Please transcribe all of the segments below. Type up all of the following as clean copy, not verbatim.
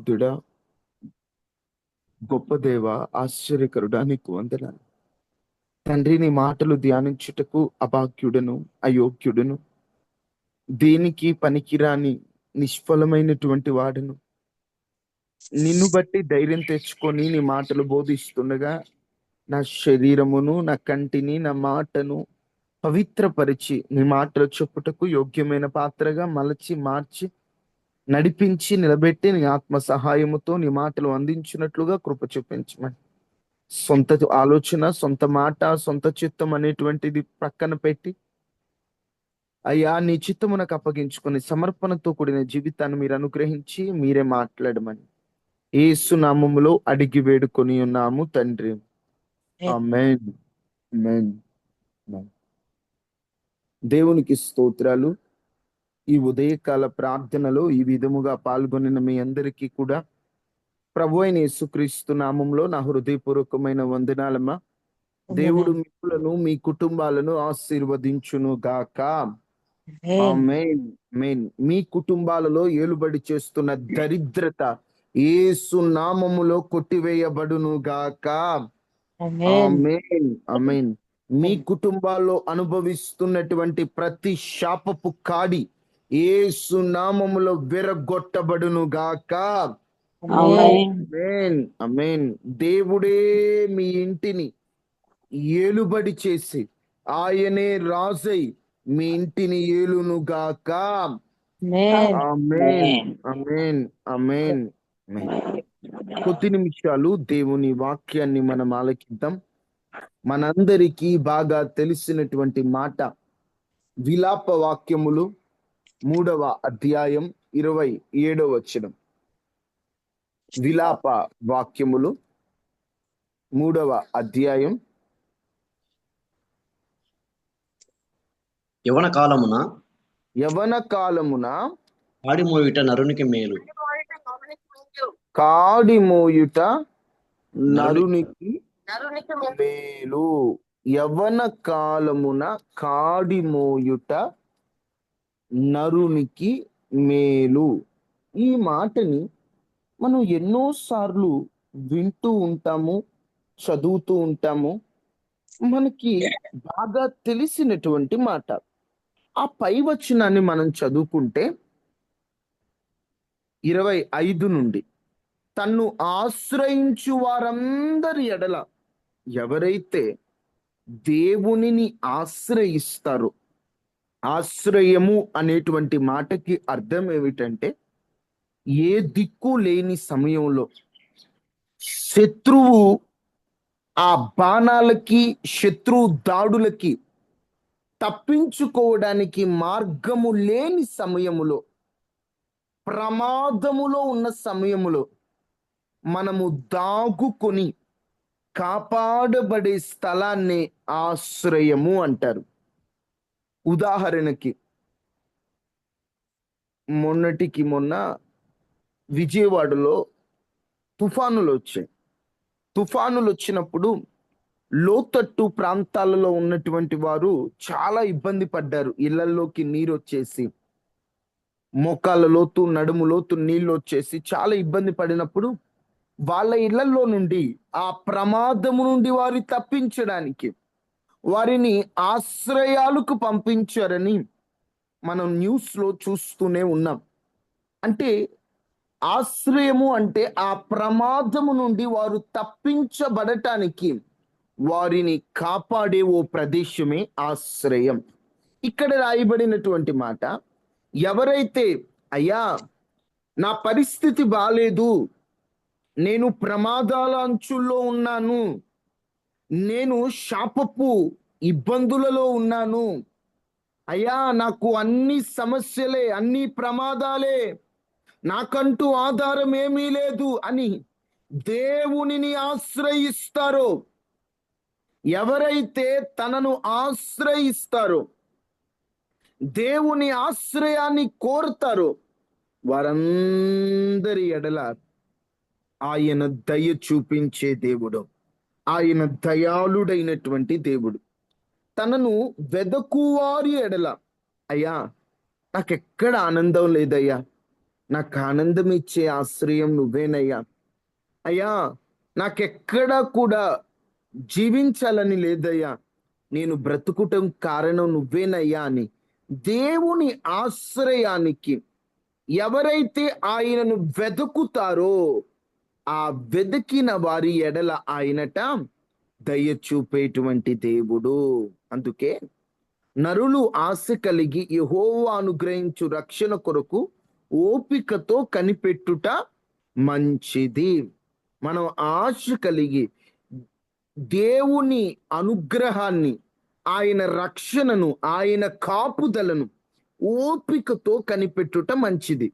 పరిశుద్ధుడా, గొప్ప దేవ, ఆశ్చర్యకరుడా, నీకు వందనాలు. తండ్రి, నీ మాటలు ధ్యానించుటకు అభాగ్యుడను, అయోగ్యుడను, దేనికి పనికిరాని నిష్ఫలమైనటువంటి వాడును. నిన్ను బట్టి ధైర్యం తెచ్చుకొని నీ మాటలు బోధిస్తుండగా నా శరీరమును, నా కంటిని, నా మాటను పవిత్రపరిచి నీ మాటలు చెప్పుటకు యోగ్యమైన పాత్రగా మలచి మార్చి నడిపించి నిలబెట్టి నీ ఆత్మ సహాయముతో నీ మాటలు అందించినట్లుగా కృప చూపించమని, సొంత ఆలోచన, సొంత మాట, సొంత చిత్తం అనేటువంటిది ప్రక్కన పెట్టి, అయ్యా నీ చిత్తమునకు అప్పగించుకొని సమర్పణతో కూడిన జీవితాన్ని మీరు అనుగ్రహించి మీరే మాట్లాడమని యేసు నామములో అడిగి వేడుకొని ఉన్నాము తండ్రి. ఆమేన్. ఆమేన్. ఆమేన్. దేవునికి స్తోత్రాలు. ఈ ఉదయకాల ప్రార్థనలో ఈ విధముగా పాల్గొనిన మీ అందరికీ కూడా ప్రభు అయిన యేసుక్రీస్తు నామంలో నా హృదయపూర్వకమైన వందనాలమ్మా. దేవుడు మిమ్మలను, మీ కుటుంబాలను ఆశీర్వదించును గాక. ఆమేన్. ఆమేన్. మీ కుటుంబాలలో ఏలుబడి చేస్తున్న దరిద్రత యేసు నామములో కొట్టివేయబడును గాక. ఆమేన్. ఆమేన్. మీ కుటుంబాల్లో అనుభవిస్తున్నటువంటి ప్రతి శాపపు కాడి యేసు నామములో విరగొట్టబడును గాక. ఆమేన్. ఆమేన్. దేవుడే మీ ఇంటిని ఏలుబడి చేసి ఆయనే రాజై మీ ఇంటిని ఏలును గాక. ఆమేన్. ఆమేన్. ఆమేన్. కొద్ది నిమిషాలు దేవుని వాక్యాన్ని మనం ఆలకిద్దాం. మనందరికీ బాగా తెలిసినటువంటి మాట విలాప వాక్యములు 3వ అధ్యాయం 27వ వచనం. విలాప వాక్యములు 3వ అధ్యాయం. యవన కాలమున కాడి మోయుట నరునికి మేలు. కాడి మోయుట నరునికి మేలు. యవన కాలమున కాడి మోయుట నరునికి మేలు. ఈ మాటని మనం ఎన్నోసార్లు వింటూ ఉంటాము, చదువుతూ ఉంటాము. మనకి బాగా తెలిసినటువంటి మాట. ఆ పై వచనాన్ని మనం చదువుకుంటే 25 నుండి, తన్ను ఆశ్రయించు వారందరి ఎడల, ఎవరైతే దేవునిని ఆశ్రయిస్తారో, ఆశ్రయము అనేటువంటి మాటకి అర్థం ఏమిటంటే ఏ దిక్కు లేని సమయంలో శత్రువు ఆ బాణాలకి, శత్రువు దాడులకి తప్పించుకోవడానికి మార్గము లేని సమయములో, ప్రమాదములో ఉన్న సమయములో మనము దాగుకొని కాపాడబడే స్థలాన్ని ఆశ్రయము అంటారు. ఉదాహరణకి మొన్నటికి మొన్న విజయవాడలో తుఫానులు వచ్చాయి. తుఫానులు వచ్చినప్పుడు లోతట్టు ప్రాంతాలలో ఉన్నటువంటి వారు చాలా ఇబ్బంది పడ్డారు. ఇళ్లలోకి నీరు వచ్చేసి, మోకాళ్ళ లోతు, నడుము లోతు నీళ్ళు వచ్చేసి చాలా ఇబ్బంది పడినప్పుడు వాళ్ళ ఇళ్లలో నుండి ఆ ప్రమాదము నుండి వారి తప్పించడానికి వారిని ఆశ్రయాలకు పంపించారని మనం న్యూస్ లో చూస్తూనే ఉన్నాం. అంటే ఆశ్రయము అంటే ఆ ప్రమాదము నుండి వారు తప్పించబడటానికి వారిని కాపాడే ఓ ప్రదేశమే ఆశ్రయం. ఇక్కడ రాయబడినటువంటి మాట, ఎవరైతే అయ్యా నా పరిస్థితి బాలేదు, నేను ప్రమాదాల అంచుల్లో ఉన్నాను, నేను శాపపు ఇబ్బందులలో ఉన్నాను, అయ్యా నాకు అన్ని సమస్యలే, అన్ని ప్రమాదాలే, నాకంటూ ఆధారం ఏమీ లేదు అని దేవునిని ఆశ్రయిస్తారో, ఎవరైతే తనను ఆశ్రయిస్తారో, దేవుని ఆశ్రయాన్ని కోరుతారో, వారందరి ఎడల ఆయన దయ చూపించే దేవుడు, ఆయన దయాళుడైనటువంటి దేవుడు. తనను వెదకువారి ఎడల, అయ్యా నాకెక్కడ ఆనందం లేదయ్యా, నాకు ఆనందం ఇచ్చే ఆశ్రయం నువ్వేనయ్యా. అయ్యా, నాకెక్కడా కూడా జీవించాలని లేదయ్యా, నేను బ్రతుకుటం కారణం నువ్వేనయ్యా అని దేవుని ఆశ్రయానికి ఎవరైతే ఆయనను వెతుకుతారో ఆ వెతికిన వారి ఎడల ఆయనట దయ చూపేటువంటి దేవుడు. అందుకే నరులు ఆశ కలిగి యెహోవా అనుగ్రహించు రక్షణ కొరకు ఓపికతో కనిపెట్టుట మంచిది. మనం ఆశ కలిగి దేవుని అనుగ్రహాన్ని, ఆయన రక్షణను, ఆయన కాపుదలను ఓపికతో కనిపెట్టుట మంచిది.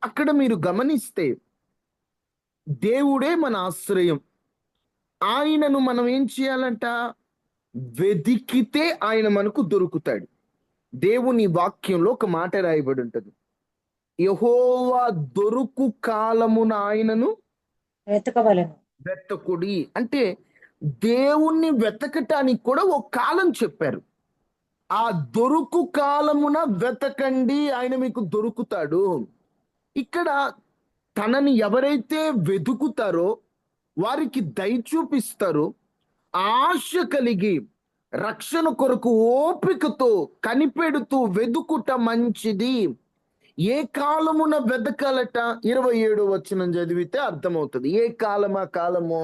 అక్కడ మీరు గమనిస్తే దేవుడే మన ఆశ్రయం. ఆయనను మనం ఏం చేయాలంట? వెదికితే ఆయన మనకు దొరుకుతాడు. దేవుని వాక్యంలో ఒక మాట రాయబడి ఉంటది, యెహోవా దొరుకు కాలమున ఆయనను వెతకవలెను. వెతకుడి అంటే దేవుణ్ణి వెతకటానికి కూడా ఒక కాలం చెప్పారు. ఆ దొరుకు కాలమున వెతకండి, ఆయన మీకు దొరుకుతాడు. ఇక్కడ తనని ఎవరైతే వెతుకుతారో వారికి దయ చూపిస్తారో, ఆశ కలిగి రక్షణ కొరకు ఓపికతో కనిపెడుతూ వెదుకుట మంచిది. ఏ కాలమున వెతకాలట? 27 వచనం చదివితే అర్థమవుతుంది. ఏ కాలమా కాలము?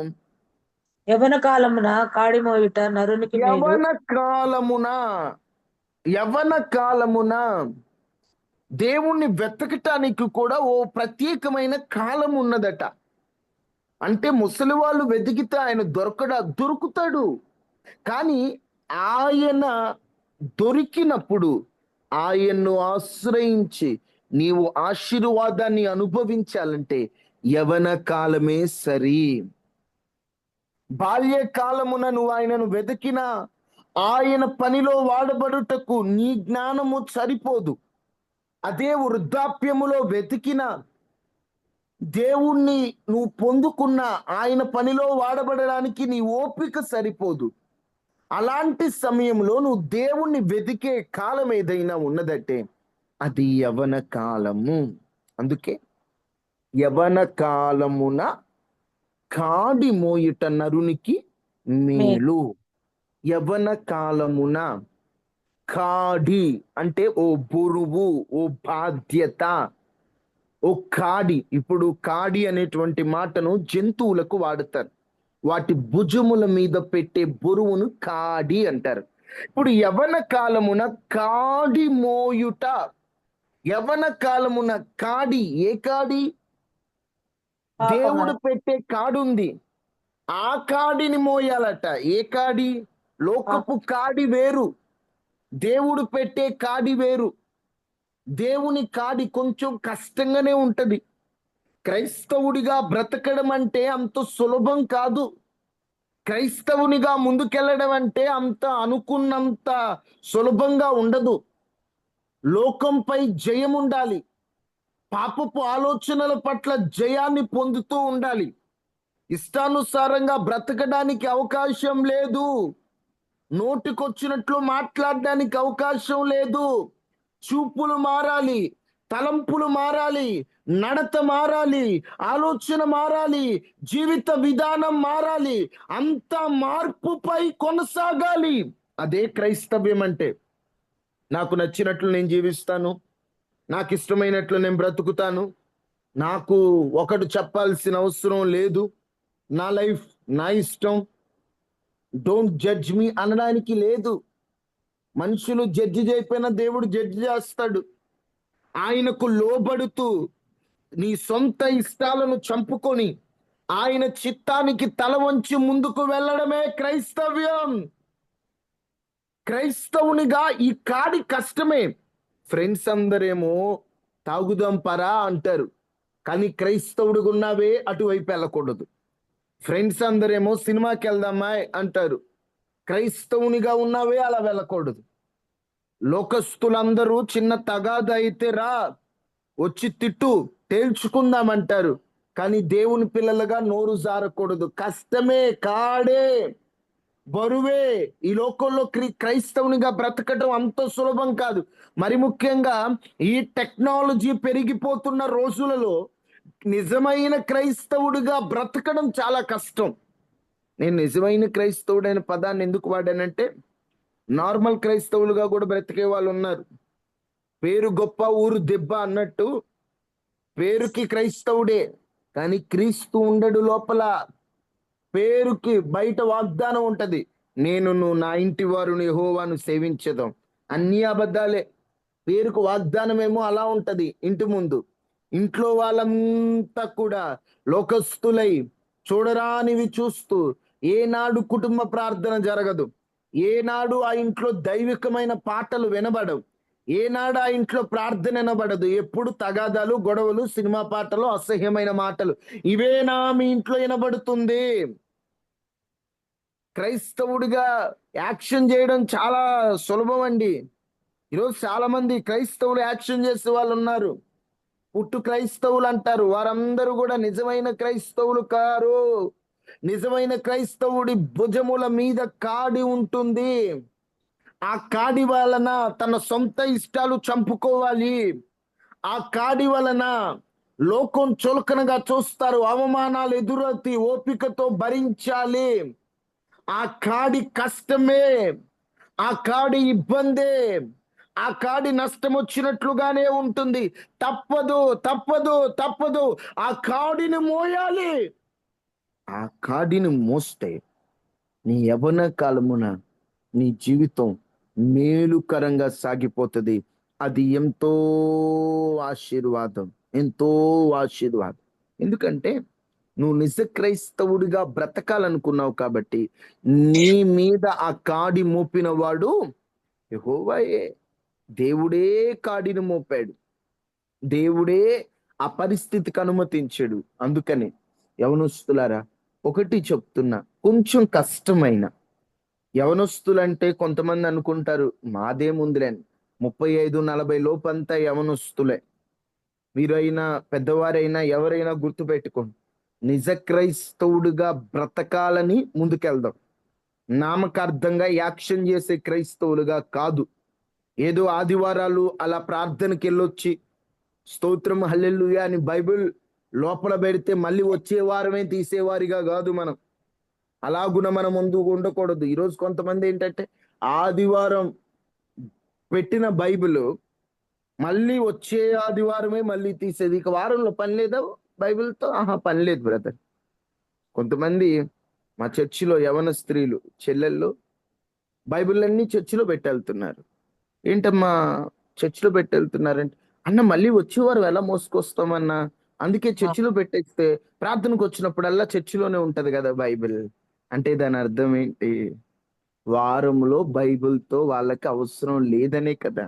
యవన కాలమున కాడి మోయుట నరునికి మేలు. యవన కాలమున, యవన కాలమున దేవుణ్ణి వెతకటానికి కూడా ఓ ప్రత్యేకమైన కాలం ఉన్నదట. అంటే ముసలి వాళ్ళు వెతికితే ఆయన దొరుకుతాడు. కానీ ఆయన దొరికినప్పుడు ఆయన్ను ఆశ్రయించి నీవు ఆశీర్వాదాన్ని అనుభవించాలంటే యవన కాలమే సరి. బాల్యకాలమున నువ్వు ఆయనను వెతికినా ఆయన పనిలో వాడబడుటకు నీ జ్ఞానము సరిపోదు. అదే వృద్ధాప్యములో వెతికిన దేవుణ్ణి నువ్వు పొందుకున్న ఆయన పనిలో వాడబడడానికి నీ ఓపిక సరిపోదు. అలాంటి సమయంలో నువ్వు దేవుణ్ణి వెతికే కాలం ఏదైనా ఉన్నదంటే అది యవన కాలము. అందుకే యవన కాలమున కాడి మోయుట నరునికి మేలు. యవన కాలమున కాడి అంటే ఓ బరువు, ఓ బాధ్యత, ఓ కాడి. ఇప్పుడు కాడి అనేటువంటి మాటను జంతువులకు వాడతారు. వాటి భుజముల మీద పెట్టే బరువును కాడి అంటారు. ఇప్పుడు యవన కాలమున కాడి మోయుట. యవన కాలమున కాడి, ఏ కాడి? దేవుడు పెట్టే కాడుంది, ఆ కాడిని మోయాలట. ఏ కాడి? లోకపు కాడి వేరు, దేవుడు పెట్టే కాడి వేరు. దేవుని కాడి కొంచెం కష్టంగానే ఉంటది. క్రైస్తవుడిగా బ్రతకడం అంటే అంత సులభం కాదు. క్రైస్తవునిగా ముందుకెళ్ళడం అంటే అంత అనుకున్నంత సులభంగా ఉండదు. లోకంపై జయం ఉండాలి. పాపపు ఆలోచనల పట్ల జయాన్ని పొందుతూ ఉండాలి. ఇష్టానుసారంగా బ్రతకడానికి అవకాశం లేదు. నోటికొచ్చినట్లు మాట్లాడడానికి అవకాశం లేదు. చూపులు మారాలి, తలంపులు మారాలి, నడత మారాలి, ఆలోచన మారాలి, జీవిత విధానం మారాలి. అంత మార్పుపై కొనసాగాలి. అదే క్రైస్తవ్యం అంటే. నాకు నచ్చినట్లు నేను జీవిస్తాను, నాకు ఇష్టమైనట్లు నేను బ్రతుకుతాను, నాకు ఒకడు చెప్పాల్సిన అవసరం లేదు, నా లైఫ్ నా ఇష్టం, డోంట్ జడ్జ్ మీ అనడానికి లేదు. మనుషులు జడ్జి చేయకపోయినా దేవుడు జడ్జి చేస్తాడు. ఆయనకు లోబడుతూ నీ సొంత ఇష్టాలను చంపుకొని ఆయన చిత్తానికి తల వంచి ముందుకు వెళ్ళడమే క్రైస్తవ్యం. క్రైస్తవునిగా ఈ కాడి కష్టమే. ఫ్రెండ్స్ అందరేమో తాగుదాం పరా అంటారు, కానీ క్రైస్తవుడిగా ఉన్నావే అటువైపు వెళ్ళకూడదు. ఫ్రెండ్స్ అందరేమో సినిమాకి వెళ్దామా అంటారు, క్రైస్తవునిగా ఉన్నావే అలా వెళ్ళకూడదు. లోకస్తులందరూ చిన్న తగాద అయితే రా వచ్చి తిట్టు తేల్చుకుందామంటారు, కానీ దేవుని పిల్లలుగా నోరు జారకూడదు. కష్టమే, కాడే. బరువే. ఈ లోకంలో క్రైస్తవునిగా బ్రతకడం అంత సులభం కాదు. మరి ముఖ్యంగా ఈ టెక్నాలజీ పెరిగిపోతున్న రోజులలో నిజమైన క్రైస్తవుడిగా బ్రతకడం చాలా కష్టం. నేను నిజమైన క్రైస్తవుడైన పదాన్ని ఎందుకు వాడానంటే, నార్మల్ క్రైస్తవులుగా కూడా బ్రతికే వాళ్ళు ఉన్నారు. పేరు గొప్ప ఊరు దెబ్బ అన్నట్టు, పేరుకి క్రైస్తవుడే కానీ క్రీస్తు ఉండడు లోపల. పేరుకి బయట వాగ్దానం ఉంటది, నేనును నా ఇంటి వారుని యెహోవాను సేవించదాం. అన్ని అబద్ధాలే. పేరుకు వాగ్దానమేమో అలా ఉంటది ఇంటి ముందు. ఇంట్లో వాళ్ళంతా కూడా లోకస్తులై చూడరానివి చూస్తూ ఏనాడు కుటుంబ ప్రార్థన జరగదు. ఏనాడు ఆ ఇంట్లో దైవికమైన పాటలు వినబడవు. ఏనాడు ఆ ఇంట్లో ప్రార్థన వినబడదు. ఎప్పుడు తగాదాలు, గొడవలు, సినిమా పాటలు, అసహ్యమైన మాటలు, ఇవేనా మీ ఇంట్లో వినబడుతుంది? క్రైస్తవుడిగా యాక్షన్ చేయడం చాలా సులభం అండి. ఈరోజు చాలా మంది క్రైస్తవులు యాక్షన్ చేసే వాళ్ళు ఉన్నారు. పుట్టు క్రైస్తవులు అంటారు, వారందరూ కూడా నిజమైన క్రైస్తవులు కారు. నిజమైన క్రైస్తవుడి భుజముల మీద కాడి ఉంటుంది. ఆ కాడి వలన తన సొంత ఇష్టాలు చంపుకోవాలి. ఆ కాడి వలన లోకం చులకనగా చూస్తారు, అవమానాలు ఎదురవుతాయి, ఓపికతో భరించాలి. ఆ కాడి కష్టమే, ఆ కాడి ఇబ్బందే, ఆ కాడి నష్టం వచ్చినట్లుగానే ఉంటుంది. తప్పదు, తప్పదు, తప్పదు. ఆ కాడిని మోయాలి. ఆ కాడిని మోస్తే నీ యవ్వన కాలమున నీ జీవితం మేలుకరంగా సాగిపోతుంది. అది ఎంతో ఆశీర్వాదం, ఎంతో ఆశీర్వాదం. ఎందుకంటే నువ్వు నిజ క్రైస్తవుడిగా బ్రతకాలనుకున్నావు కాబట్టి నీ మీద ఆ కాడి మోపిన వాడు యెహోవాయే. దేవుడే కాడిని మోపాడు. దేవుడే ఆ పరిస్థితికి అనుమతించాడు. అందుకని యవనస్తులారా, ఒకటి చెప్తున్నా, కొంచెం కష్టమైన యవనస్తులంటే కొంతమంది అనుకుంటారు మాదేముందిలే, 35-40 లోపంతా యవనస్తులే. వీరైనా పెద్దవారైనా ఎవరైనా గుర్తుపెట్టుకోండి, నిజ క్రైస్తవుడిగా బ్రతకాలని ముందుకెళ్దాం. నామకార్థంగా యాక్షన్ చేసే క్రైస్తవులుగా కాదు. ఏదో ఆదివారాలు అలా ప్రార్థనకి వెళ్ళొచ్చి స్తోత్రం హల్లెలూయా అని బైబిల్ లోపల పెడితే మళ్ళీ వచ్చే వారమే తీసేవారిగా కాదు మనం. అలాగున మనం ముందు ఉండకూడదు. ఈరోజు కొంతమంది ఏంటంటే ఆదివారం పెట్టిన బైబిల్ మళ్ళీ వచ్చే ఆదివారమే మళ్ళీ తీసేది. ఇక వారంలో పని లేదా బైబిల్తో? ఆహా, పని లేదు బ్రదర్. కొంతమంది మా చర్చిలో యవన స్త్రీలు చెల్లెళ్ళు బైబిల్ అన్ని చర్చిలో పెట్టెళ్తున్నారు. ఏంటమ్మా చర్చిలో పెట్టెళ్తున్నారంటే, అన్న మళ్ళీ వచ్చేవారు ఎలా మోసుకొస్తామన్నా, అందుకే ఆ, చర్చిలో పెట్టేస్తే ప్రార్థనకు వచ్చినప్పుడల్లా చర్చిలోనే ఉంటది కదా బైబిల్. అంటే దాని అర్థం ఏంటి? వారంలో బైబిల్తో వాళ్ళకి అవసరం లేదనే కదా.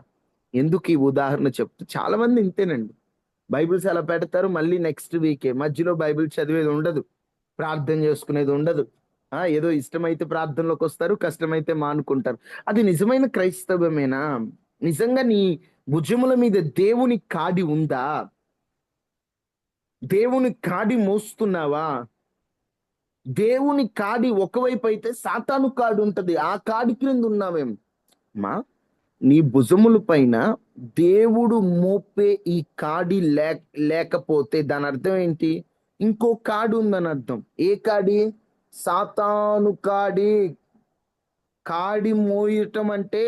ఎందుకు ఈ ఉదాహరణ చెప్తే, చాలా మంది ఇంతేనండి. బైబిల్స్ అలా పెడతారు, మళ్ళీ నెక్స్ట్ వీకే మధ్యలో బైబిల్ చదివేది ఉండదు, ప్రార్థన చేసుకునేది ఉండదు. ఏదో ఇష్టమైతే ప్రార్థనలోకి వస్తారు, కష్టమైతే మానుకుంటారు. అది నిజమైన క్రైస్తవమేనా? నిజంగా నీ భుజముల మీద దేవుని కాడి ఉందా? దేవుని కాడి మోస్తున్నావా? దేవుని కాడి ఒకవైపు అయితే సాతాను కాడి ఉంటది, ఆ కాడి క్రింద ఉన్నావేం మా? నీ భుజముల పైన దేవుడు మోపే ఈ కాడి లేకపోతే దాని అర్థం ఏంటి? ఇంకో కాడి ఉందని అర్థం. ఏ కాడి? సాతాను కాడి. కాడి మోయటం అంటే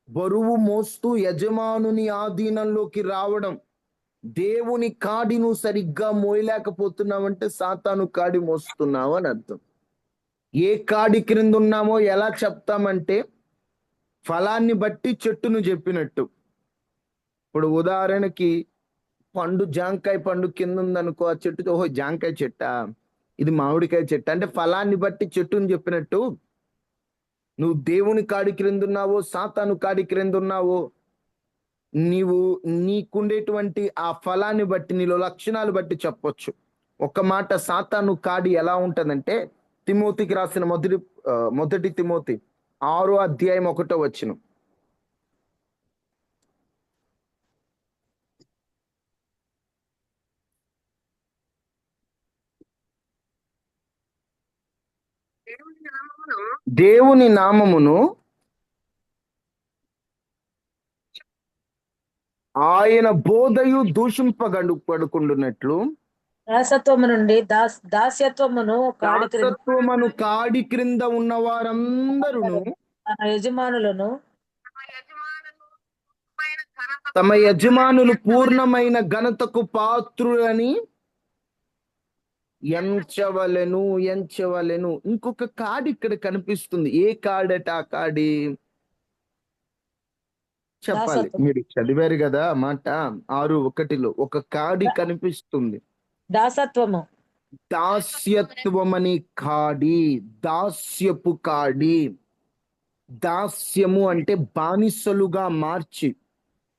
బరువు మోస్తూ యజమానుని ఆధీనంలోకి రావడం. దేవుని కాడి నువ్వు సరిగ్గా మోయలేకపోతున్నావంటే సాతాను కాడి మోస్తున్నావు అని అర్థం. ఏ కాడి క్రింద ఉన్నామో ఎలా చెప్తామంటే, ఫలాన్ని బట్టి చెట్టును చెప్పినట్టు. ఇప్పుడు ఉదాహరణకి జాంకాయ పండు కింద ఉందనుకో, ఆ చెట్టు ఓహో జాంకాయ చెట్టా, ఇది మామిడికాయ చెట్టు అంటే ఫలాన్ని బట్టి చెట్టుని చెప్పినట్టు, నువ్వు దేవుని కాడి క్రింద ఉన్నావో సాతాను కాడి క్రింద ఉన్నావో, నీవు నీకుండేటువంటి ఆ ఫలాన్ని బట్టి, నీలో లక్షణాలు బట్టి చెప్పొచ్చు. ఒక మాట సాతాను కాడి ఎలా ఉంటదంటే, తిమోతికి రాసిన మొదటి తిమోతి 6 అధ్యాయం 1 వచనం. దేవుని నామమును ఆయన బోధయు పడుకుంటున్నట్లు దాసత్వము నుండి దాస్యత్వమును కాడి క్రింద దాసత్వమును కాడి క్రింద ఉన్న వారందరూ తన యజమానులను తమ యజమానులు పూర్ణమైన ఘనతకు పాత్రులని ఎంచవలెను. ఇంకొక కాడి ఇక్కడ కనిపిస్తుంది. ఏ కాడట ఆ కాడి? చెప్పాలి. దాసత్వం మీరు చదివారు కదా ఆ మాట. 6:1 ఒక కాడి కనిపిస్తుంది. దాసత్వము దాస్యత్వమని కాడి, దాస్యపు కాడి. దాస్యము అంటే బానిసలుగా మార్చి.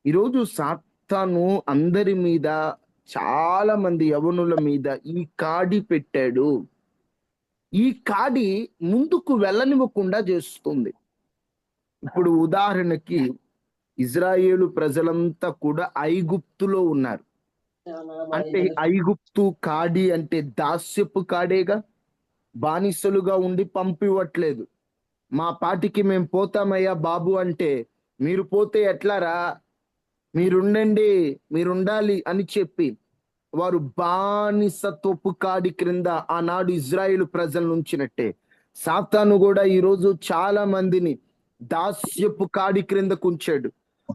ఈరోజు సాతాను అందరి మీద, చాలా మంది యవనుల మీద ఈ కాడి పెట్టాడు. ఈ కాడి ముందుకు వెళ్ళనివ్వకుండా చేస్తుంది. ఇప్పుడు ఉదాహరణకి ఇజ్రాయేలు ప్రజలంతా కూడా ఐగుప్తులో ఉన్నారు. అంటే ఐగుప్తు కాడి అంటే దాస్యపు కాడేగా. బానిసలుగా ఉండి పంపివ్వట్లేదు. మా పాటికి మేము పోతామయ్యా బాబు అంటే, మీరు పోతే ఎట్లారా, మీరుండండి, మీరుండాలి అని చెప్పి వారు బానిసత్వపు కాడి క్రింద ఆనాడు ఇజ్రాయేలు ప్రజలను ఉంచినట్టే సాతాను కూడా ఈరోజు చాలా మందిని దాస్యపు కాడి క్రిందకు ఉంచాడు.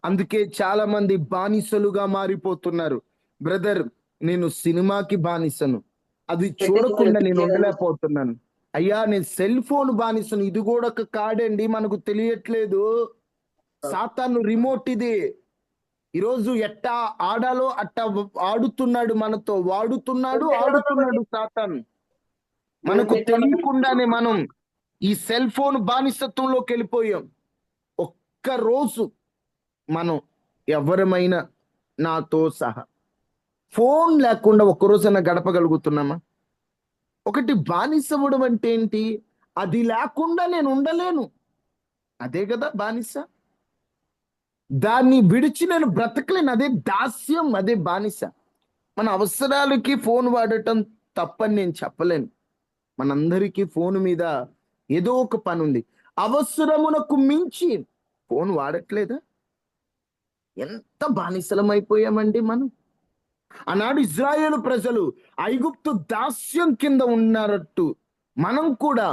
అందుకే చాలా మంది బానిసలుగా మారిపోతున్నారు. బ్రదర్, నేను సినిమాకి బానిసను, అది చూడకుండా నేను ఉండలేకపోతున్నాను. అయ్యా, నేను సెల్ ఫోన్ బానిసను, ఇది కూడా ఒక కాడండి, మనకు తెలియట్లేదు. సాతాను రిమోట్ ఇది. ఈరోజు ఎట్టా ఆడాలో అట్టా ఆడుతున్నాడు, మనతో ఆడుతున్నాడు సాతాను. మనకు తెలియకుండానే మనం ఈ సెల్ ఫోన్ బానిసత్వంలోకి వెళ్ళిపోయాం. ఒక్క రోజు మనం ఎవరమైనా, నాతో సహా, ఫోన్ లేకుండా ఒక్కరోజైనా గడపగలుగుతున్నామా? ఒకటి బానిసవడం అంటే ఏంటి? అది లేకుండా నేను ఉండలేను, అదే కదా బానిస. దాన్ని విడిచి నేను బ్రతకలేను, అదే దాస్యం, అదే బానిస. మన అవసరాలకి ఫోన్ వాడటం తప్పని నేను చెప్పలేను. మనందరికీ ఫోన్ మీద ఏదో ఒక పని ఉంది. అవసరమునకు మించి ఫోన్ వాడట్లేదా? ఎంత బానిసలం అయిపోయామండి మనం. ఆనాడు ఇజ్రాయేలు ప్రజలు ఐగుప్తు దాస్యం కింద ఉన్నట్టు మనం కూడా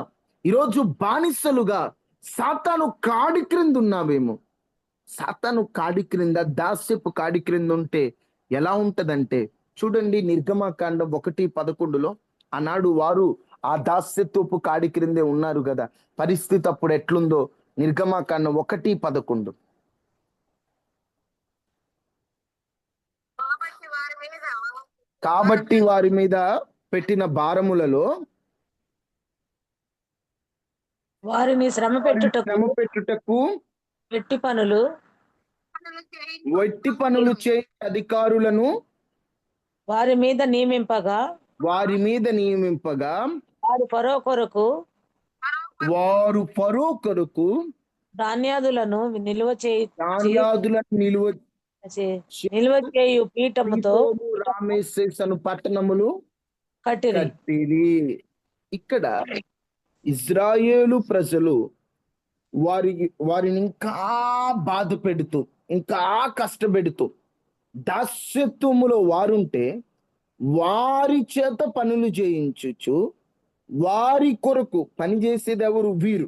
ఈరోజు బానిసలుగా సాతాను కాడి క్రింద ఉన్నామేమో. సాతాను కాడి క్రింద, దాస్యపు కాడి క్రింద ఉంటే ఎలా ఉంటదంటే, చూడండి నిర్గమాకాండం 1:11 ఆనాడు వారు ఆ దాస్యత్వపు కాడి క్రిందే ఉన్నారు కదా. పరిస్థితి అప్పుడు ఎట్లుందో నిర్గమాకాండం 1:11. కాబట్టి వారి మీద పెట్టిన భారములలో వారిని శ్రమ పెట్టుటకు వెట్టి పనులు చేయ అధికారులను వారి మీద నియమింపగా వారు ఫరో కొరకు ధాన్యాదులను నిల్వ చేయు పీఠముతో రామేసేసను పట్టణములు కట్టిరి. ఇక్కడ ఇజ్రాయేలు ప్రజలు వారిని ఇంకా బాధ పెడుతూ, ఇంకా కష్టపెడుతూ, దాస్యత్వములో వారుంటే వారి చేత పనులు చేయించు, వారి కొరకు పనిచేసేది ఎవరు? వీరు.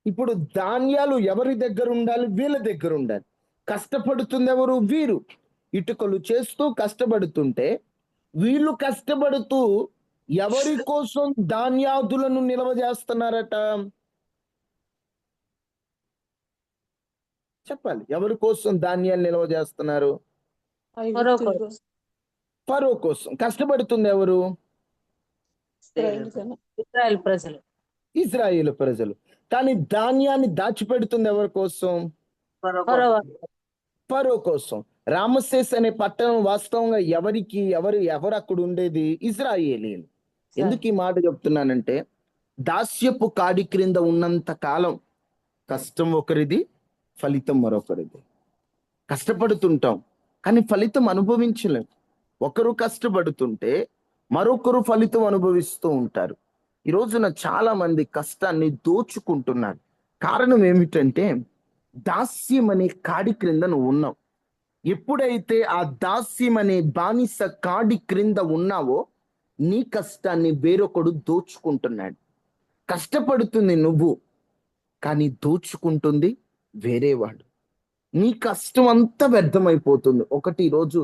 ఇప్పుడు ధాన్యాలు ఎవరి దగ్గర ఉండాలి? వీళ్ళ దగ్గర ఉండాలి. కష్టపడుతుంది ఎవరు? వీరు. ఇటుకలు చేస్తూ కష్టపడుతుంటే వీళ్ళు కష్టపడుతూ ఎవరి కోసం ధాన్యాదులను నిల్వ చేస్తున్నారట? చెప్పాలి. ఎవరి కోసం ధాన్యాలు నిల్వ చేస్తున్నారు? ఫరో కోసం. కష్టపడుతుంది ఎవరు? ఇజ్రాయేలు ప్రజలు. కానీ ధాన్యాన్ని దాచిపెడుతుంది ఎవరి కోసం? ఫరో కోసం. రామసేస్ అనే పట్టణం వాస్తవంగా ఎవరు అక్కడ ఉండేది? ఇజ్రాయేలీలు. ఎందుకు ఈ మాట చెప్తున్నానంటే, దాస్యపు కాడి క్రింద ఉన్నంత కాలం కష్టం ఒకరిది, ఫలితం మరొకరిది. కష్టపడుతుంటాం కానీ ఫలితం అనుభవించలేం. ఒకరు కష్టపడుతుంటే మరొకరు ఫలితం అనుభవిస్తూ ఉంటారు. ఈ రోజున చాలా మంది కష్టాన్ని దోచుకుంటున్నారు. కారణం ఏమిటంటే దాస్యం అనే కాడి క్రింద నువ్వు ఉన్నావు. ఎప్పుడైతే ఆ దాస్యం అనే బానిస కాడి క్రింద ఉన్నావో నీ కష్టాన్ని వేరొకడు దోచుకుంటున్నాడు. కష్టపడుతుంది నువ్వు, కానీ దోచుకుంటుంది వేరేవాడు. నీ కష్టం అంతా వ్యర్థమైపోతుంది. ఒకటి ఈరోజు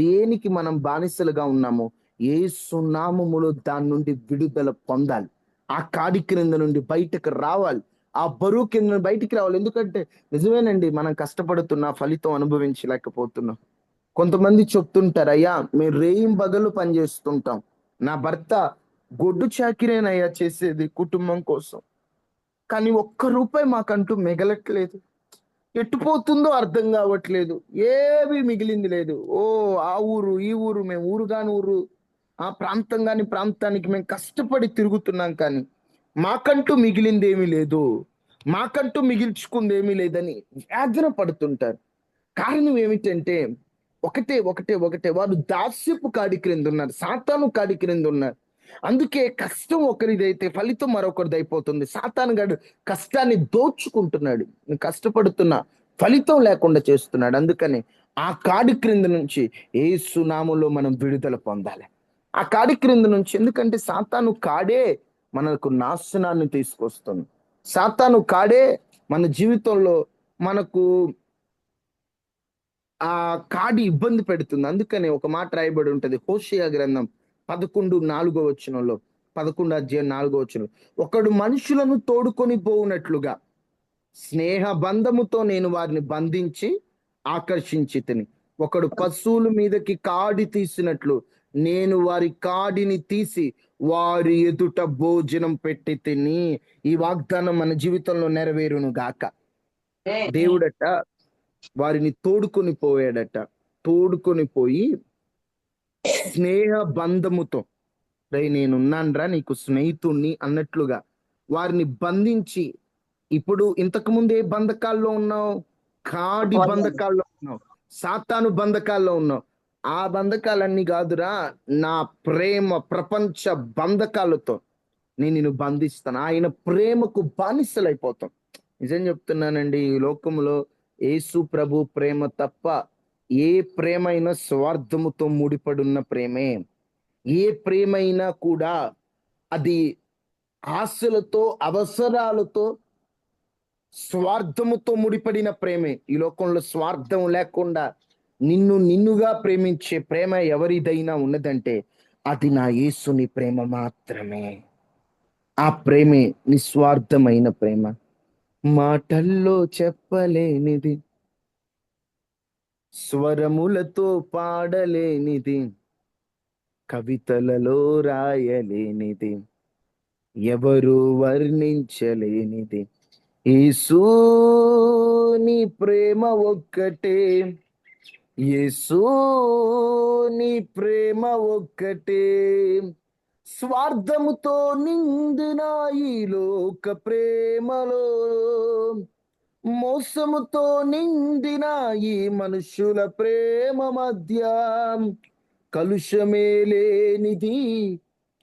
దేనికి మనం బానిసలుగా ఉన్నామో యేసు నామములో దాని నుండి విడుదల పొందాలి. ఆ కాడి క్రింద నుండి బయటకు రావాలి. ఆ బరువు కింద నుండి బయటికి రావాలి. ఎందుకంటే నిజమేనండి, మనం కష్టపడుతున్నా ఫలితం అనుభవించలేకపోతున్నాం. కొంతమంది చెప్తుంటారు, అయ్యా మేము రేయింబగళ్ళు పనిచేస్తుంటాం, నా భర్త గొడ్డు చాకిరేనయ్యా చేసేది కుటుంబం కోసం, కానీ ఒక్క రూపాయి మాకంటూ మిగలట్లేదు, ఎట్టుపోతుందో అర్థం కావట్లేదు, ఏమీ మిగిలింది లేదు. ఓ ఆ ఊరు ఈ ఊరు, మేము ఊరు కాని ఊరు, ఆ ప్రాంతం కాని ప్రాంతానికి మేము కష్టపడి తిరుగుతున్నాం, కానీ మాకంటూ మిగిలింది ఏమీ లేదు, మాకంటూ మిగిల్చుకుంది ఏమీ లేదని వేదన పడుతుంటారు. కారణం ఏమిటంటే ఒకటే ఒకటే ఒకటే వారు దాస్యపు కాడి క్రింద ఉన్నారు, సాతాను కాడి క్రింద ఉన్నారు. అందుకే కష్టం ఒకరిదైతే ఫలితం మరొకరిది అయిపోతుంది. సాతాను గాడు కష్టాన్ని దోచుకుంటున్నాడు, నువ్వు కష్టపడుతున్నా ఫలితం లేకుండా చేస్తున్నాడు. అందుకని ఆ కాడి క్రింద నుంచి యేసు నామములో మనం విడుదల పొందాలి. ఆ కాడి క్రింద నుంచి, ఎందుకంటే సాతాను కాడే మనకు నాశనాన్ని తీసుకొస్తుంది. సాతాను కాడే మన జీవితంలో మనకు ఆ కాడి ఇబ్బంది పెడుతుంది. అందుకనే ఒక మాట రాయబడి ఉంటది హోషేయ గ్రంథం 11:4 11 అధ్యాయం 4 ఒకడు మనుషులను తోడుకొని పోవునట్లుగా స్నేహ బంధముతో నేను వారిని బంధించి ఆకర్షించి తిని, ఒకడు పశువుల మీదకి కాడి తీసినట్లు నేను వారి కాడిని తీసి వారి ఎదుట భోజనం పెట్టి తిని. ఈ వాగ్దానం మన జీవితంలో నెరవేరును గాక. దేవుడట వారిని తోడుకొని పోయాడట. తోడుకొని పోయి స్నేహ బంధముతో, రే నేనున్నాన్రా నీకు స్నేహితుణ్ణి అన్నట్లుగా వారిని బంధించి, ఇప్పుడు ఇంతకు ముందు ఏ బంధకాల్లో ఉన్నావు? కాడి బంధకాల్లో ఉన్నావు, సాతాను బంధకాల్లో ఉన్నావు. ఆ బంధకాలన్నీ కాదురా, నా ప్రేమ ప్రపంచ బంధకాలతో నేను నిన్ను బంధిస్తాను. ఆయన ప్రేమకు బానిసలైపోతాం. నిజం చెప్తున్నానండి, ఈ లోకంలో యేసు ప్రభు ప్రేమ తప్ప ఏ ప్రేమైనా స్వార్థముతో ముడిపడున్న ప్రేమే. ఏ ప్రేమైనా కూడా అది ఆశలతో, అవసరాలతో, స్వార్థముతో ముడిపడిన ప్రేమే. ఈ లోకంలో స్వార్థం లేకుండా నిన్నుగా ప్రేమించే ప్రేమ ఎవరిదైనా ఉన్నదంటే అది నా యేసుని ప్రేమ మాత్రమే. ఆ ప్రేమే నిస్వార్థమైన ప్రేమ, మాటల్లో చెప్పలేనిది, స్వరములతో పాడలేనిది, కవితలలో రాయలేనిది, ఎవరు వర్ణించలేనిది. యేసు నీ ప్రేమ ఒక్కటే, యేసు నీ ప్రేమ ఒక్కటే, స్వార్థముతో నిండిన ఈ లోక ప్రేమలో, మోసముతో నిండిన ఈ మనుషుల ప్రేమ మధ్య కలుషమే లేనిది,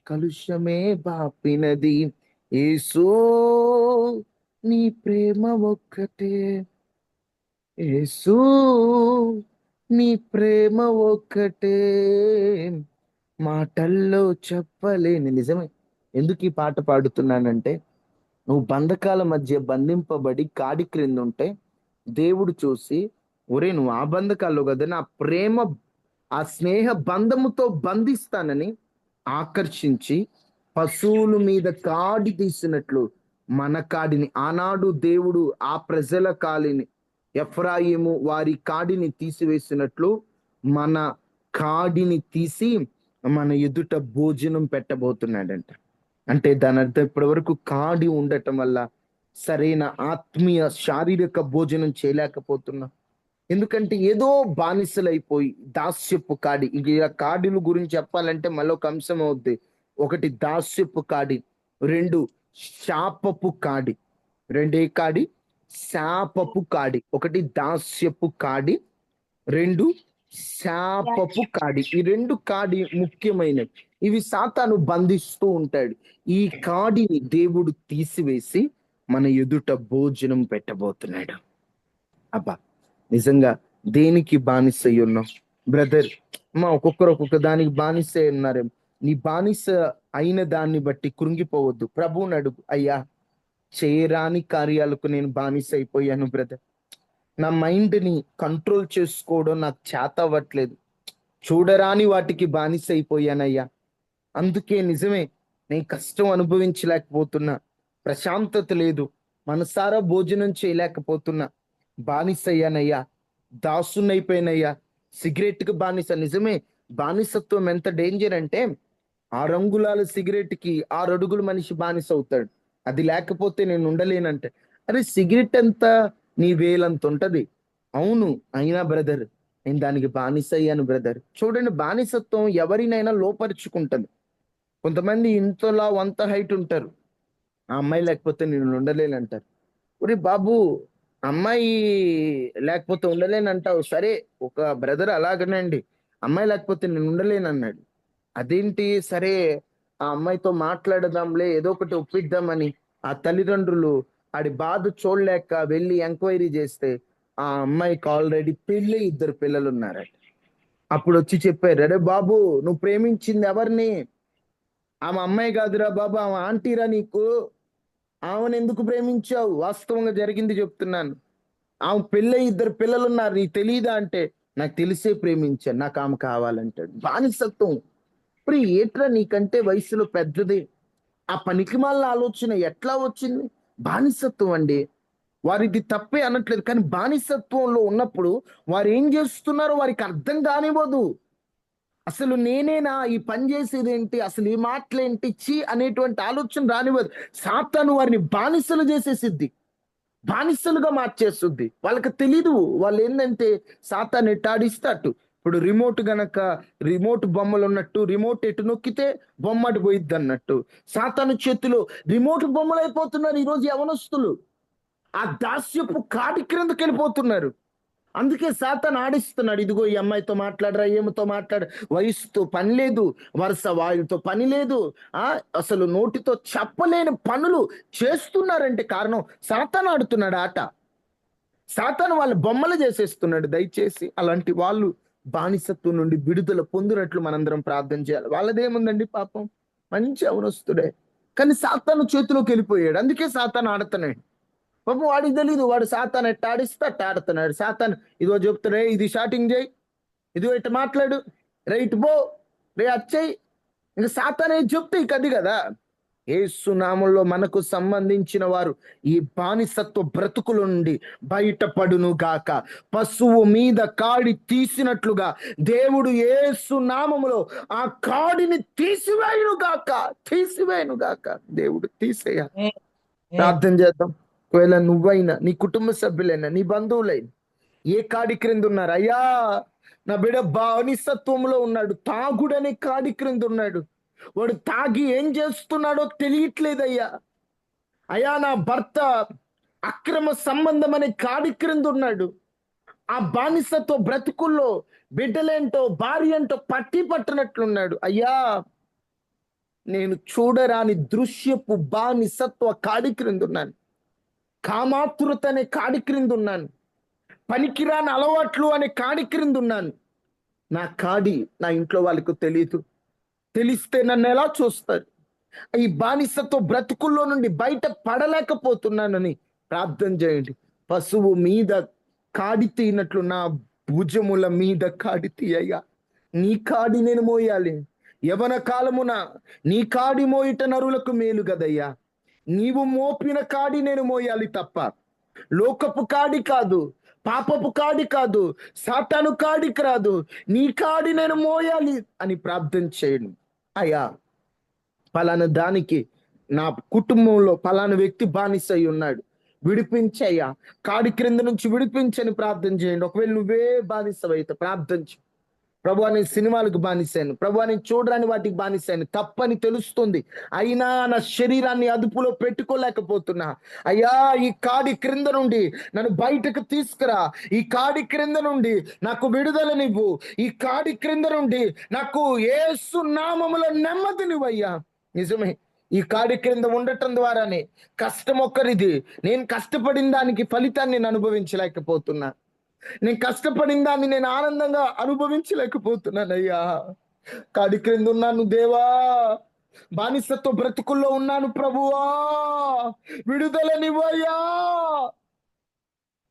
కలుషమే బాపినది. యేసు నీ ప్రేమ ఒక్కటే, యేసు నీ ప్రేమ ఒక్కటే, మాటల్లో చెప్పలేని. నిజమే. ఎందుకు ఈ పాట పాడుతున్నానంటే, నువ్వు బంధకాల మధ్య బంధింపబడి కాడి క్రింద ఉంటే దేవుడు చూసి, ఒరే నువ్వు ఆ బంధకాల్లో కదా, నా ప్రేమ ఆ స్నేహ బంధముతో బంధిస్తానని ఆకర్షించి పశువుల మీద కాడి తీసినట్లు మన కాడిని, ఆనాడు దేవుడు ఆ ప్రజల కాలిని, ఎఫ్రాయిము వారి కాడిని తీసివేసినట్లు మన కాడిని తీసి మన ఎదుట భోజనం పెట్టబోతున్నాడంట. అంటే దాని అర్థం ఇప్పటి వరకు కాడి ఉండటం వల్ల సరైన ఆత్మీయ శారీరక భోజనం చేయలేకపోతున్నా. ఎందుకంటే ఏదో బానిసలైపోయి దాస్యపు కాడి. ఇక కాడిల గురించి చెప్పాలంటే మళ్ళీ ఒక అంశం అవుద్ది. ఒకటి దాస్యపు కాడి, రెండు శాపపు కాడి. రెండే కాడి, శాపపు కాడి. ఒకటి దాస్యపు కాడి, రెండు శాపపు కాడి. ఈ రెండు కాడి ముఖ్యమైనవి. ఇవి సాతాను బంధిస్తూ ఉంటాడు. ఈ కాడిని దేవుడు తీసివేసి మన ఎదుట భోజనం పెట్టబోతున్నాడు. అబ్బా, నిజంగా దేనికి బానిస అయి ఉన్నావు బ్రదర్? మా ఒక్కొక్కరు ఒక్కొక్క దానికి బానిస అయి ఉన్నారేమో. నీ బానిస అయిన దాన్ని బట్టి కృంగిపోవద్దు. ప్రభువుని అడుగు, అయ్యా చేయరాని కార్యాలకు నేను బానిస అయిపోయాను బ్రదర్. నా మైండ్ని కంట్రోల్ చేసుకోవడం నాకు చేత అవ్వట్లేదు. చూడరాని వాటికి బానిస అయిపోయానయ్యా. అందుకే నిజమే, నేను కష్టం అనుభవించలేకపోతున్నా, ప్రశాంతత లేదు, మనసారా భోజనం చేయలేకపోతున్నా, బానిసయ్యానయ్యా, దాసునైపోయినయ్యా, సిగరెట్కి బానిస. నిజమే, బానిసత్వం ఎంత డేంజర్ అంటే 6 అంగుళాల సిగరెట్కి 6 అడుగులు మనిషి బానిస అవుతాడు. అది లేకపోతే నేను ఉండలేనంటే, అరే సిగరెట్ ఎంత, నీ వేలంత ఉంటది. అవును, అయినా బ్రదర్ నేను దానికి బానిస అయ్యాను బ్రదర్. చూడండి, బానిసత్వం ఎవరినైనా లోపరుచుకుంటది. కొంతమంది ఇంతలా వంత హైట్ ఉంటారు, ఆ అమ్మాయి లేకపోతే నేను ఉండలేనంటారు. ఒరే బాబు, అమ్మాయి లేకపోతే ఉండలేనంటావు సరే, ఒక బ్రదర్ అలాగనండి, అమ్మాయి లేకపోతే నేను ఉండలేనన్నాడు. అదేంటి, సరే ఆ అమ్మాయితో మాట్లాడదాంలే, ఏదో ఒకటి ఒప్పిద్దామని ఆ తల్లిదండ్రులు ఆడి బాధ చూడలేక వెళ్ళి ఎంక్వైరీ చేస్తే ఆ అమ్మాయికి ఆల్రెడీ పెళ్ళి, 2 పిల్లలు ఉన్నారట. అప్పుడు వచ్చి చెప్పారు, అరే బాబు, నువ్వు ప్రేమించింది ఎవరిని? ఆమె అమ్మాయి కాదురా బాబు, ఆమె ఆంటీరా నీకు. ఆమెను ఎందుకు ప్రేమించావు? వాస్తవంగా జరిగింది చెప్తున్నాను. ఆమె పెళ్ళై 2 పిల్లలు ఉన్నారు, నీకు తెలియదా అంటే, నాకు తెలిసే ప్రేమించాను, నాకు ఆమె కావాలంటాడు. బానిసత్వం. ఇప్పుడు ఏట్రా, నీకంటే వయసులో పెద్దది, ఆ పనికిమాలిన ఆలోచన ఎట్లా వచ్చింది? బానిసత్వం అండి. వారిది తప్పే అనట్లేదు, కానీ బానిసత్వంలో ఉన్నప్పుడు వారు ఏం చేస్తున్నారో వారికి అర్థం కానివ్వదు. అసలు నేనేనా ఈ పని చేసేది ఏంటి, అసలు ఈ మాటలేంటి, చి అనేటువంటి ఆలోచన రానివ్వదు. సాతాను వారిని బానిసలు చేసేసిద్ది, బానిసలుగా మార్చేస్తుంది. వాళ్ళకి తెలీదు, వాళ్ళు ఏంటంటే సాతాను ఎట్టాడిస్తే అటు. ఇప్పుడు రిమోట్ గనక, రిమోట్ బొమ్మలు ఉన్నట్టు, రిమోట్ ఎటు నొక్కితే బొమ్మ అటు పోయిద్ది అన్నట్టు, సాతాను చేతిలో రిమోట్ బొమ్మలు అయిపోతున్నారు ఈరోజు యవనస్తులు. ఆ దాస్యపు కాటి క్రిందకి వెళ్ళిపోతున్నారు. అందుకే సాతాను ఆడిస్తున్నాడు, ఇదిగో ఈ అమ్మాయితో మాట్లాడరా, ఏమితో మాట్లాడ, వయసుతో పని లేదు, వరుస వాయుతో పని లేదు, ఆ అసలు నోటితో చెప్పలేని పనులు చేస్తున్నారంటే కారణం సాతాను ఆడుతున్నాడు ఆట. సాతాను వాళ్ళ బొమ్మలు చేసేస్తున్నాడు. దయచేసి అలాంటి వాళ్ళు బానిసత్వం నుండి విడుదల పొందినట్లు మనందరం ప్రార్థన చేయాలి. వాళ్ళదేముందండి పాపం, మంచి అవనస్తుడే, కానీ సాతాను చేతిలోకి వెళ్ళిపోయాడు. అందుకే సాతాను ఆడుతున్నాడు. పాపం వాడికి తెలీదు, వాడు సాతాను ఎట్ట ఆడిస్తే అట్ట ఆడుతున్నాడు. సాతాను ఇదిగో చెప్తాడే, ఇది షాటింగ్ చేయి, ఇదిగో ఇట్ట మాట్లాడు, రైట్ పో, రే అచ్చయ్యి, ఇంకా సాతాను ఏది చెప్తే ఇక అది కదా. యేసు నామంలో మనకు సంబంధించిన వారు ఈ బానిసత్వ బ్రతుకుల నుండి బయటపడును గాక. పశువు మీద కాడి తీసినట్లుగా దేవుడు యేసు నామములో ఆ కాడిని తీసివేయును గాక, తీసివేయును గాక. దేవుడు తీసేయాలి. ఆమేన్. ఆమేన్. ప్రార్థన చేద్దాం. ఒకవేళ నువ్వైనా, నీ కుటుంబ సభ్యులైనా, నీ బంధువులైనా ఏ కాడి క్రింద ఉన్నారు? అయ్యా నా బిడ్డ బానిసత్వంలో ఉన్నాడు, తాగుడనే కాడి క్రింద ఉన్నాడు, వాడు తాగి ఏం చేస్తున్నాడో తెలియట్లేదయ్యా. అయ్యా నా భర్త అక్రమ సంబంధం అనే కాడి క్రింద ఉన్నాడు, ఆ బానిసత్వ బ్రతుకుల్లో బిడ్డలేంటో భార్య ఏంటో పట్టి పట్టినట్లున్నాడు. అయ్యా నేను చూడరాని దృశ్యపు బానిసత్వ కాడి క్రింద ఉన్నాను, కామాతురత అనే కాడి క్రింద ఉన్నాను, పనికిరాని అలవాట్లు అనే కాడి క్రింద ఉన్నాను. నా కాడి నా ఇంట్లో వాళ్ళకు తెలియదు, తెలిస్తే నన్ను ఎలా చూస్తారు? ఈ బానిసత్వ బ్రతుకుల్లో నుండి బయట పడలేకపోతున్నానని ప్రార్థన చేయండి. పశువు మీద కాడి తీయనట్లు నా భుజముల మీద కాడి తీయ్యా. నీ కాడి నేను మోయాలి. యవన కాలమున నీ కాడి మోయిట నరులకు మేలు గదయ్యా. నీవు మోపిన కాడి నేను మోయాలి తప్ప లోకపు కాడి కాదు, పాపపు కాడి కాదు, సాతాను కాడికి రాదు. నీ కాడి నేను మోయాలి అని ప్రార్థన చేయండి. అయ్యా పలానా దానికి నా కుటుంబంలో పలానా వ్యక్తి బానిస అయి ఉన్నాడు, విడిపించయ్యా, కాడి క్రింద నుంచి విడిపించని ప్రార్థన చేయండి. ఒకవేళ నువ్వే బానిసవైతే ప్రార్థన చేయి. ప్రభు నేను సినిమాలకు బానిసాను, ప్రభు నేను చూడరాని వాటికి బానిసాను, తప్పని తెలుస్తుంది, అయినా నా శరీరాన్ని అదుపులో పెట్టుకోలేకపోతున్నా. అయ్యా, ఈ కాడి క్రింద నుండి నన్ను బయటకు తీసుకురా, ఈ కాడి క్రింద నుండి నాకు విడుదలనివ్వు, ఈ కాడి క్రింద నుండి నాకు యేసు నామములో నెమ్మదినివయ్యా. నిజమే, ఈ కాడి క్రింద ఉండటం ద్వారానే కష్టం ఒక్కరిది, నేను కష్టపడిన దానికి ఫలితాన్ని నేను అనుభవించలేకపోతున్నా, నేను కష్టపడిన దాన్ని నేను ఆనందంగా అనుభవించలేకపోతున్నానయ్యా. కాడి క్రింద ఉన్నాను దేవా, బానిసత్వ బ్రతుకుల్లో ఉన్నాను ప్రభువా, విడుదలనివ్వయ్యా.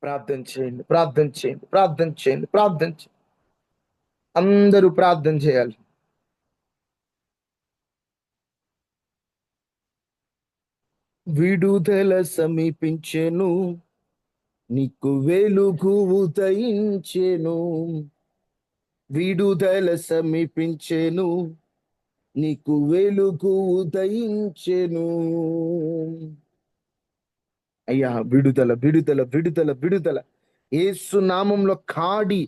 ప్రార్థన చేయండి, ప్రార్థన చేయండి, ప్రార్థన చేయండి, ప్రార్థన చేయండి. అందరూ ప్రార్థన చేయాలి. విడుదల సమీపించెను, నీకు వెలుగు ఉదయించెను. విడుదల సమీపించెను, నీకు వెలుగు ఉదయించెను. అయ్యా, విడుదల, విడుదల, విడుదల, విడుదల. యేసు నామంలో కాడి,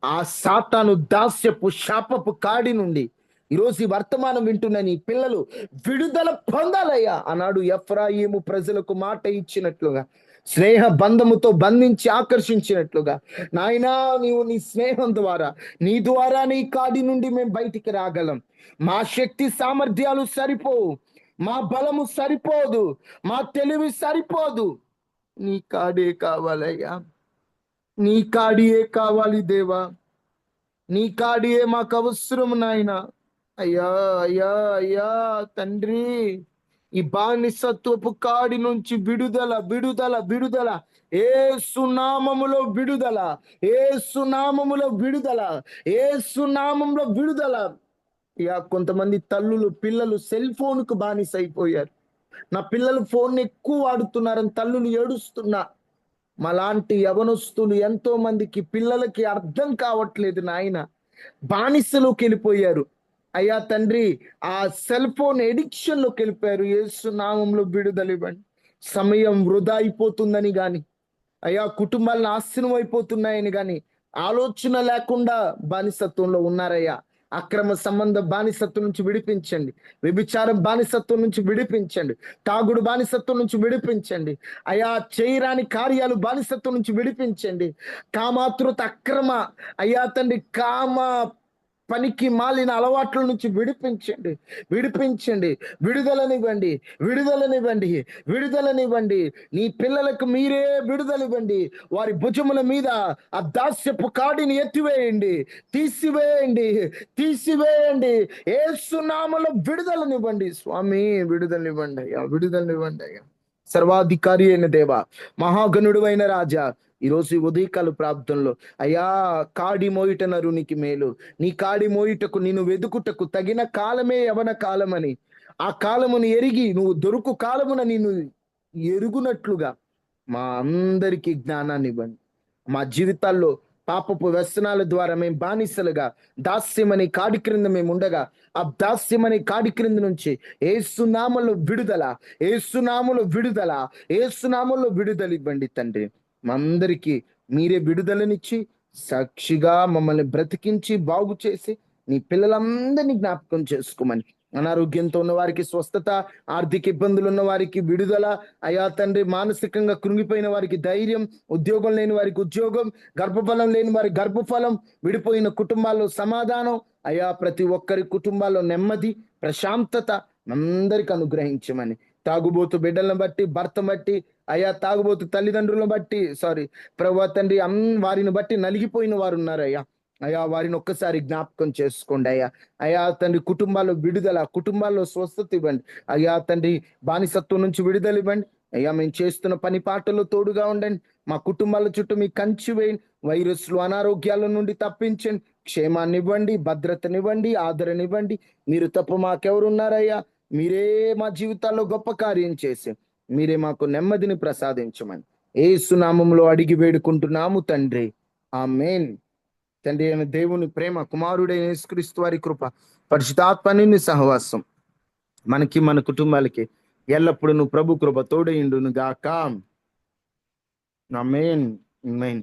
ఆ సాతాను దాస్యపు శాపపు కాడి నుండి ఈరోజు ఈ వర్తమానం వింటున్న నీ పిల్లలు విడుదల పొందాలయ్యా. ఆనాడు ఎఫ్రాయిము ప్రజలకు మాట ఇచ్చినట్లుగా, స్నేహ బంధముతో బంధించి ఆకర్షించినట్లుగా, నాయనా నీవు నీ స్నేహం ద్వారా, నీ ద్వారా నీ కాడి నుండి మేము బయటికి రాగలం. మా శక్తి సామర్థ్యాలు సరిపోవు, మా బలము సరిపోదు, మా తెలివి సరిపోదు, నీ కాడే కావాలయ్యా, నీ కాడియే కావాలి దేవా, నీ కాడియే మాకు అవసరం నాయన. అయ్యా, అయ్యా, అయ్యా తండ్రి, ఈ బానిసత్వపు కాడి నుంచి విడుదల, విడుదల, విడుదల, యేసు నామములో విడుదల, యేసు నామములో విడుదల, యేసు నామములో విడుదల. ఇక కొంతమంది తల్లులు, పిల్లలు సెల్ ఫోన్ కు బానిస అయిపోయారు. నా పిల్లలు ఫోన్ ఎక్కువ వాడుతున్నారని తల్లులు ఏడుస్తున్నా. మాలాంటి యవనస్తులు ఎంతో మందికి పిల్లలకి అర్థం కావట్లేదు నాయన, బానిసలోకి వెళ్ళిపోయారు. అయ్యా తండ్రి, ఆ సెల్ ఫోన్ ఎడిక్షన్ లోకి వెళ్ళిపోయారు. యేసు నామంలో విడుదల ఇవ్వండి. సమయం వృధా అయిపోతుందని గాని, అయ్యా కుటుంబాలు నాశనం అయిపోతున్నాయని గాని ఆలోచన లేకుండా బానిసత్వంలో ఉన్నారయ్యా. అక్రమ సంబంధ బానిసత్వం నుంచి విడిపించండి, వ్యభిచారం బానిసత్వం నుంచి విడిపించండి, తాగుడు బానిసత్వం నుంచి విడిపించండి అయ్యా, చేయరాని కార్యాలు బానిసత్వం నుంచి విడిపించండి, కామాతృత అక్రమ, అయ్యా తండ్రి, కామ పనికి మాలిన అలవాట్ల నుంచి విడిపించండి, విడిపించండి, విడుదలనివ్వండి, విడుదలనివ్వండి, విడుదలనివ్వండి. నీ పిల్లలకు మీరే విడుదలివ్వండి. వారి భుజముల మీద ఆ దాస్యపు కాడిని ఎత్తివేయండి, తీసివేయండి, తీసివేయండి. యేసు నామములో విడుదలనివ్వండి స్వామి, విడుదలనివ్వండి అయ్యా, విడుదలనివ్వండి అయ్యా. సర్వాధికారి అయిన దేవ, మహాగణుడు అయిన రాజా, ఈరోజు ఈ ఉదయకాల ప్రార్థనలో అయ్యా, కాడి మోయిట నరునికి మేలు, నీ కాడి మోయిటకు నిన్ను వెదుకుటకు తగిన కాలమే యవన కాలమని, ఆ కాలమును ఎరిగి నువ్వు దొరుకు కాలమున నిన్ను ఎరుగునట్లుగా మా అందరికీ జ్ఞానాన్ని ఇవ్వండి. మా జీవితాల్లో పాపపు వ్యసనాల ద్వారా మేము బానిసలుగా దాస్యమని కాడి క్రింద మేము ఉండగా, ఆ దాస్యమని కాడి క్రింద నుంచి ఏసునామలో విడుదల, ఏసునామలో విడుదల, ఏసునామలో విడుదల ఇవ్వండి తండ్రి. మా అందరికీ మీరే విడుదలనిచ్చి సాక్షిగా మమ్మల్ని బ్రతికించి బాగు చేసి నీ పిల్లలందరినీ జ్ఞాపకం చేసుకోమని, అనారోగ్యంతో ఉన్న వారికి స్వస్థత, ఆర్థిక ఇబ్బందులు ఉన్న వారికి విడుదల, అయా తండ్రి, మానసికంగా కృంగిపోయిన వారికి ధైర్యం, ఉద్యోగం లేని వారికి ఉద్యోగం, గర్భఫలం లేని వారికి గర్భఫలం, విడిపోయిన కుటుంబాల్లో సమాధానం, అయా ప్రతి ఒక్కరి కుటుంబాల్లో నెమ్మది, ప్రశాంతత అందరికి అనుగ్రహించమని, తాగుబోతు బిడ్డలను బట్టి, భర్త బట్టి, అయా తాగుబోతు తల్లిదండ్రులను బట్టి, ప్రభువా తండ్రి, వారిని బట్టి నలిగిపోయిన వారు ఉన్నారు అయ్యా. అయా వారిని ఒక్కసారి జ్ఞాపకం చేసుకోండి అయ్యా. అయా తండ్రి, కుటుంబాల్లో విడుదల, కుటుంబాల్లో స్వస్థత ఇవ్వండి అయ్యా తండ్రి. బానిసత్వం నుంచి విడుదల ఇవ్వండి అయ్యా. మేము చేస్తున్న పని పాటల్లో తోడుగా ఉండండి. మా కుటుంబాల చుట్టూ మీ కంచి వేయండి. వైరస్లు, అనారోగ్యాల నుండి తప్పించండి. క్షేమాన్ని ఇవ్వండి, భద్రతనివ్వండి, ఆదరణివ్వండి. మీరు తప్ప మాకెవరున్నారయ్యా? మీరే మా జీవితాల్లో గొప్ప కార్యం చేసి మీరే మాకు నెమ్మదిని ప్రసాదించమని యేసు నామములో అడిగి వేడుకుంటున్నాము తండ్రి, ఆమేన్. తండ్రి అయిన దేవుని ప్రేమ, కుమారుడైన యేసుక్రీస్తు వారి కృప, పరిశుద్ధాత్మని సహవాసం మనకి, మన కుటుంబాలకి ఎల్లప్పుడూ ప్రభు కృప తోడైండును గాక. ఆమేన్, ఆమేన్.